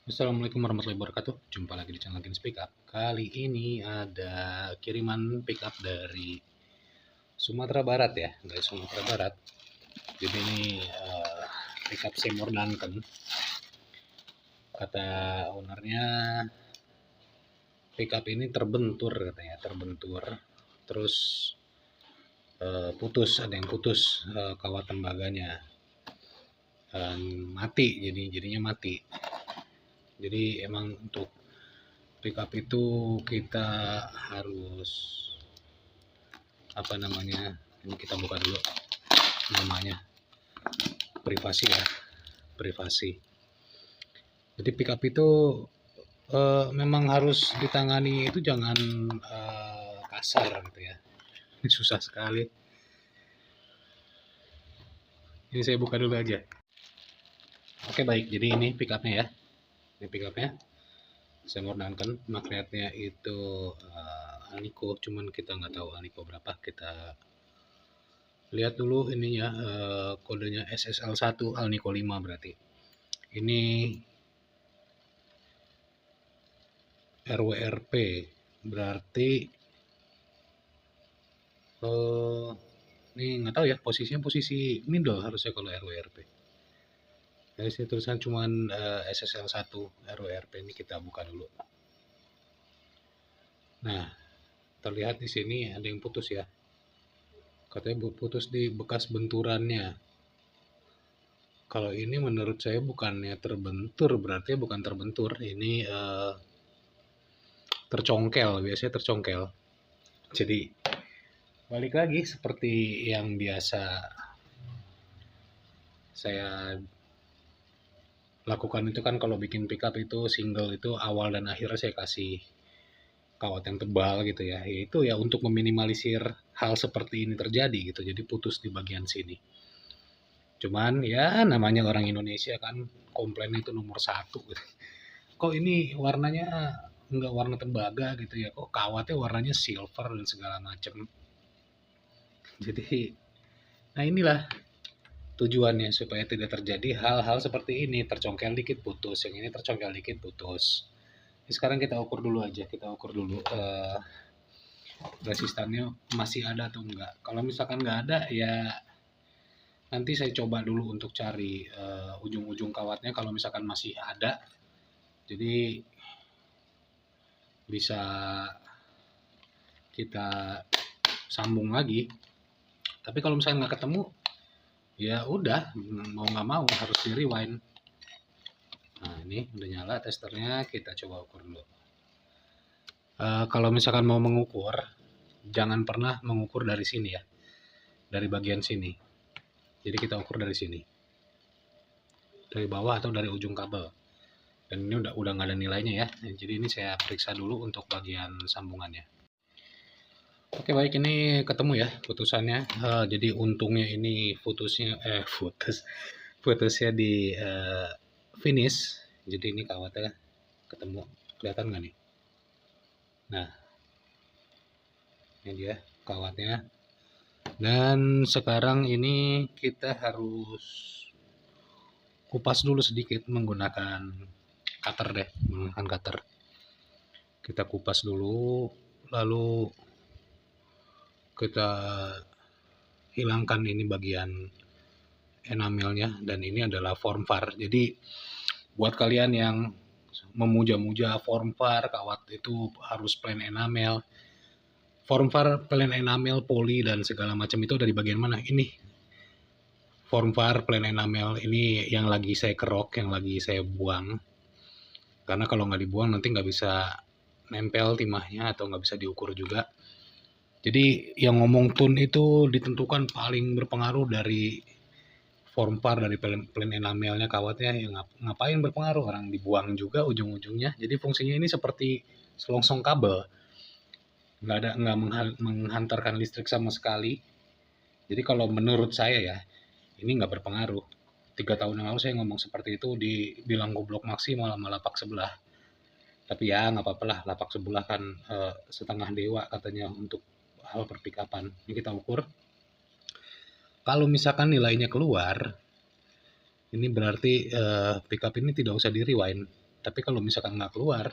Assalamualaikum warahmatullahi wabarakatuh. Jumpa lagi di channel Gens Pickup. Kali ini ada kiriman pickup dari Sumatera Barat ya, dari Sumatera Barat. Jadi ini pickup Seymour Duncan. Kata ownernya pickup ini terbentur katanya, terbentur. Terus putus, ada yang putus kawat tembaganya. Mati, jadinya mati. Jadi emang untuk pickup itu kita harus ini kita buka dulu namanya, privasi ya, privasi. Jadi pickup itu memang harus ditangani itu jangan kasar gitu ya. Ini susah sekali. Ini saya buka dulu aja. Oke baik, jadi ini pickupnya ya. Ini pickupnya Seymour Duncan, magnetnya itu Alnico, cuman kita nggak tahu Alnico berapa. Kita lihat dulu ininya, kodenya SSL1 Alnico 5 berarti. Ini RWRP berarti ini nggak tahu ya, posisinya posisi middle harusnya kalau RWRP. Jadi saya tulisan cuman SSL1 RWRP. Ini kita buka dulu. Nah, terlihat di sini ada yang putus ya. Katanya putus di bekas benturannya. Kalau ini menurut saya bukannya terbentur, berarti bukan terbentur. Ini tercongkel, biasanya tercongkel. Jadi balik lagi seperti yang biasa saya lakukan itu kan, kalau bikin pickup itu single itu awal dan akhir saya kasih kawat yang tebal gitu ya. Itu ya untuk meminimalisir hal seperti ini terjadi gitu. Jadi putus di bagian sini. Cuman ya namanya orang Indonesia kan, komplain itu nomor satu gitu. Kok ini warnanya enggak warna tembaga gitu ya, kok kawatnya warnanya silver dan segala macam. Jadi nah inilah tujuannya, supaya tidak terjadi hal-hal seperti ini, tercongkel dikit putus, yang ini tercongkel dikit putus. Jadi sekarang kita ukur dulu aja, kita ukur dulu resistannya masih ada atau enggak. Kalau misalkan enggak ada ya nanti saya coba dulu untuk cari ujung-ujung kawatnya. Kalau misalkan masih ada, jadi bisa kita sambung lagi. Tapi kalau misalkan nggak ketemu, ya udah, mau nggak mau harus di rewind. Nah ini udah nyala testernya, kita coba ukur dulu. Kalau misalkan mau mengukur, jangan pernah mengukur dari sini ya, dari bagian sini. Jadi kita ukur dari sini, dari bawah atau dari ujung kabel. Dan ini udah nggak ada nilainya ya. Jadi ini saya periksa dulu untuk bagian sambungannya. Oke baik, ini ketemu ya putusannya. Jadi untungnya ini putusnya di finish. Jadi ini kawatnya ketemu, kelihatan nggak nih? Nah ini dia kawatnya. Dan sekarang ini kita harus kupas dulu sedikit menggunakan cutter deh, menggunakan cutter. Kita kupas dulu, lalu kita hilangkan ini bagian enamelnya, dan ini adalah formvar. Jadi buat kalian yang memuja-muja formvar, kawat itu harus plain enamel, formvar plain enamel, poli dan segala macam itu dari bagian mana? Ini formvar plain enamel ini yang lagi saya kerok, yang lagi saya buang. Karena kalau nggak dibuang nanti nggak bisa nempel timahnya atau nggak bisa diukur juga. Jadi yang ngomong tune itu ditentukan paling berpengaruh dari formvar, dari plain enamelnya kawatnya. Yang ngapain berpengaruh, orang dibuang juga ujung-ujungnya. Jadi fungsinya ini seperti selongsong kabel, nggak menghantarkan listrik sama sekali. Jadi kalau menurut saya ya ini nggak berpengaruh. 3 tahun yang lalu saya ngomong seperti itu, dibilang goblok maksimal sama lapak sebelah. Tapi ya nggak apa-apa lah, lapak sebelah kan setengah dewa katanya untuk hal perpikapan. Ini kita ukur. Kalau misalkan nilainya keluar, ini berarti pickup ini tidak usah di rewind. Tapi kalau misalkan nggak keluar,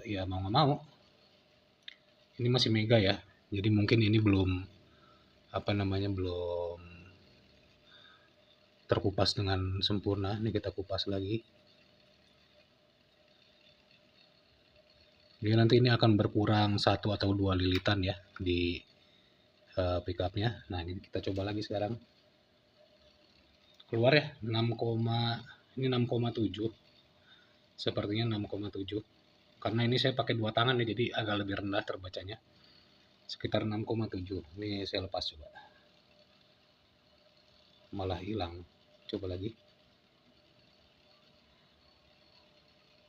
ya mau nggak mau, ini masih mega ya. Jadi mungkin ini belum belum terkupas dengan sempurna. Ini kita kupas lagi. Jadi nanti ini akan berkurang 1 atau 2 lilitan ya di pickupnya. Nah ini kita coba lagi sekarang. Keluar ya 6,7. Sepertinya 6,7. Karena ini saya pakai 2 tangan nih, jadi agak lebih rendah terbacanya. Sekitar 6,7. Ini saya lepas coba. Malah hilang. Coba lagi.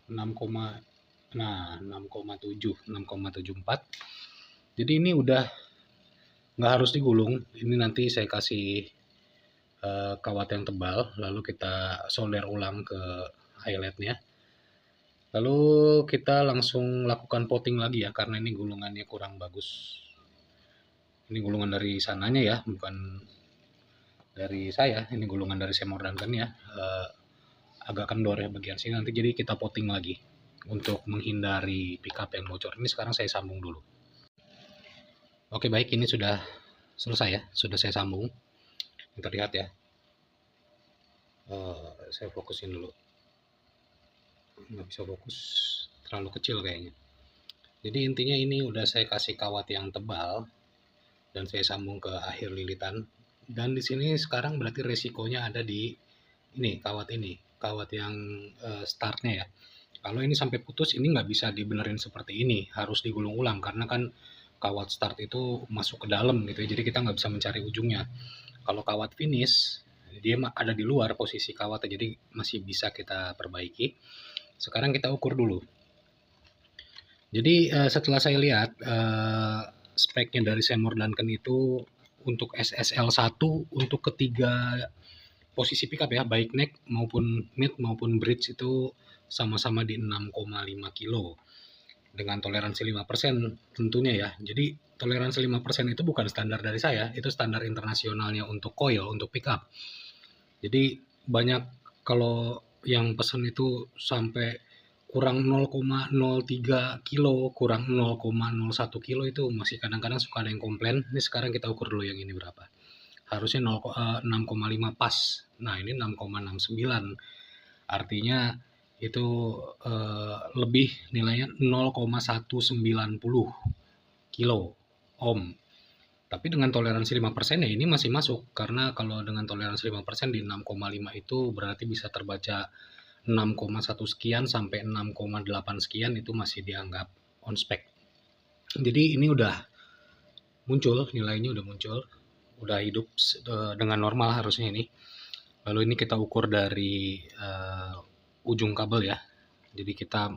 6,74. Jadi ini udah nggak harus digulung. Ini nanti saya kasih kawat yang tebal, lalu kita solder ulang ke eyeletnya. Lalu kita langsung lakukan potting lagi ya, karena ini gulungannya kurang bagus. Ini gulungan dari sananya ya, bukan dari saya. Ini gulungan dari Seymour Duncan ya. Agak kendor ya bagian sini nanti, jadi kita potting lagi untuk menghindari pickup yang bocor. Ini sekarang saya sambung dulu. Oke baik, ini sudah selesai ya, sudah saya sambung. Terlihat ya. Saya fokusin dulu. Nggak bisa fokus, terlalu kecil kayaknya. Jadi intinya ini udah saya kasih kawat yang tebal dan saya sambung ke akhir lilitan. Dan di sini sekarang berarti resikonya ada di ini, kawat yang startnya ya. Kalau ini sampai putus, ini nggak bisa dibenerin seperti ini, harus digulung ulang karena kan kawat start itu masuk ke dalam gitu ya, jadi kita nggak bisa mencari ujungnya. Kalau kawat finish, dia ada di luar posisi kawatnya, jadi masih bisa kita perbaiki. Sekarang kita ukur dulu. Jadi setelah saya lihat speknya dari Seymour Duncan itu untuk SSL1 untuk ketiga posisi pickup ya, baik neck maupun mid maupun bridge itu sama-sama di 6,5 kilo dengan toleransi 5% tentunya ya. Jadi toleransi 5% itu bukan standar dari saya, itu standar internasionalnya untuk coil, untuk pickup. Jadi banyak kalau yang pesen itu sampai kurang 0,03 kilo, kurang 0,01 kilo, itu masih kadang-kadang suka ada yang komplain. Ini sekarang kita ukur dulu yang ini berapa. Harusnya 6,5 pas. Nah ini 6,69. Artinya itu lebih nilainya 0,190 kilo ohm. Tapi dengan toleransi 5% ya ini masih masuk, karena kalau dengan toleransi 5% di 6,5 itu berarti bisa terbaca 6,1 sekian sampai 6,8 sekian, itu masih dianggap on spec. Jadi ini udah muncul, nilainya udah muncul, udah hidup dengan normal harusnya ini. Lalu ini kita ukur dari ujung kabel ya. Jadi kita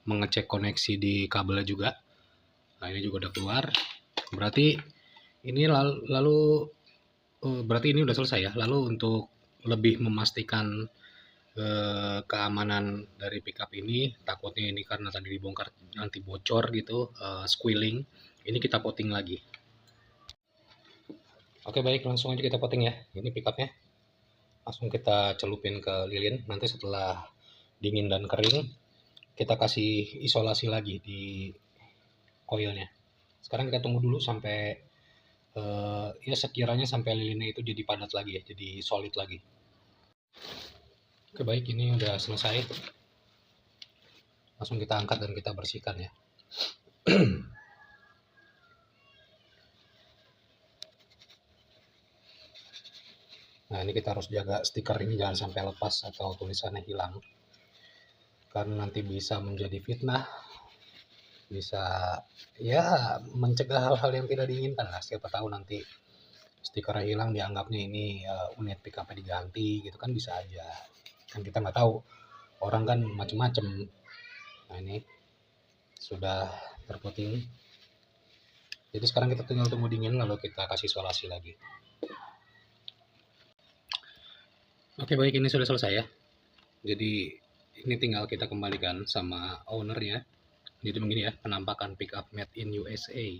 mengecek koneksi di kabelnya juga. Nah ini juga udah keluar. Berarti ini lalu berarti ini udah selesai ya. Lalu untuk lebih memastikan keamanan dari pickup ini, takutnya ini karena tadi dibongkar nanti bocor gitu, squealing, ini kita potting lagi. Oke baik, langsung aja kita potting ya. Ini pickupnya langsung kita celupin ke lilin. Nanti setelah dingin dan kering kita kasih isolasi lagi di coilnya. Sekarang kita tunggu dulu sampai ya sekiranya sampai lilinnya itu jadi padat lagi ya, jadi solid lagi. Oke baik, ini udah selesai. Langsung kita angkat dan kita bersihkan ya. Nah ini kita harus jaga stiker ini jangan sampai lepas atau tulisannya hilang, karena nanti bisa menjadi fitnah, bisa ya mencegah hal-hal yang tidak diinginkan lah. Siapa tahu nanti stikernya hilang, dianggapnya ini unit pickupnya diganti gitu kan, bisa aja kan, kita nggak tahu, orang kan macem-macem. Nah ini sudah terputing, jadi sekarang kita tinggal tunggu dingin lalu kita kasih isolasi lagi. Oke baik, ini sudah selesai ya. Jadi ini tinggal kita kembalikan sama ownernya. Jadi begini ya penampakan pickup made in USA.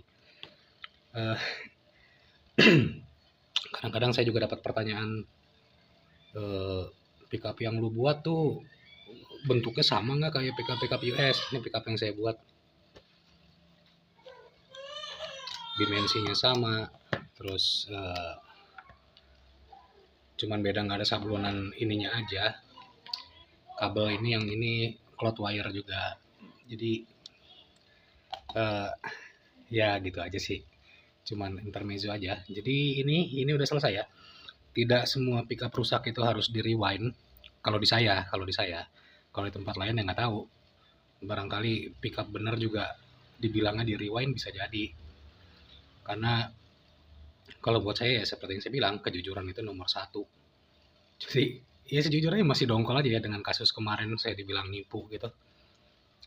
Kadang-kadang saya juga dapat pertanyaan, pickup yang lu buat tuh bentuknya sama nggak kayak pickup US. Ini pickup yang saya buat, dimensinya sama, terus cuman beda nggak ada sablonan ininya aja. Kabel ini yang ini cloth wire juga. Jadi ya gitu aja sih, cuman intermezzo aja. Jadi ini udah selesai ya. Tidak semua pickup rusak itu harus di rewind. Kalau di saya, kalau di tempat lain ya nggak tahu. Barangkali pickup bener juga dibilangnya di rewind, bisa jadi. Karena kalau buat saya ya seperti yang saya bilang, kejujuran itu nomor satu. Jadi ya sejujurnya masih dongkol aja ya dengan kasus kemarin saya dibilang nipu gitu.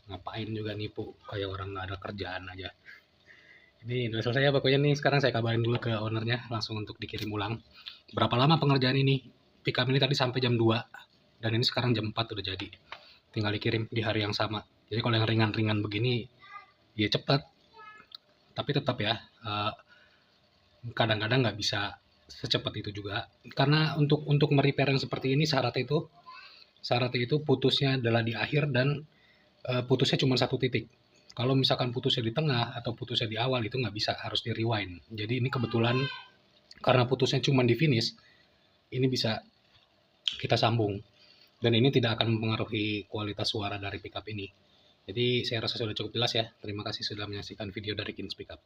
Ngapain juga nipu, kayak orang nggak ada kerjaan aja. Ini udah selesai ya pokoknya nih. Sekarang saya kabarin dulu ke ownernya langsung untuk dikirim ulang. Berapa lama pengerjaan ini? Pickup ini tadi sampai jam 2 dan ini sekarang jam 4 udah jadi. Tinggal dikirim di hari yang sama. Jadi kalau yang ringan-ringan begini ya cepat. Tapi tetap ya kadang-kadang nggak bisa secepat itu juga. Karena untuk merepair yang seperti ini syaratnya itu putusnya adalah di akhir dan putusnya cuma satu titik. Kalau misalkan putusnya di tengah atau putusnya di awal itu nggak bisa, harus di rewind. Jadi ini kebetulan karena putusnya cuma di finish, ini bisa kita sambung. Dan ini tidak akan mempengaruhi kualitas suara dari pickup ini. Jadi saya rasa sudah cukup jelas ya. Terima kasih sudah menyaksikan video dari Kins Pickup.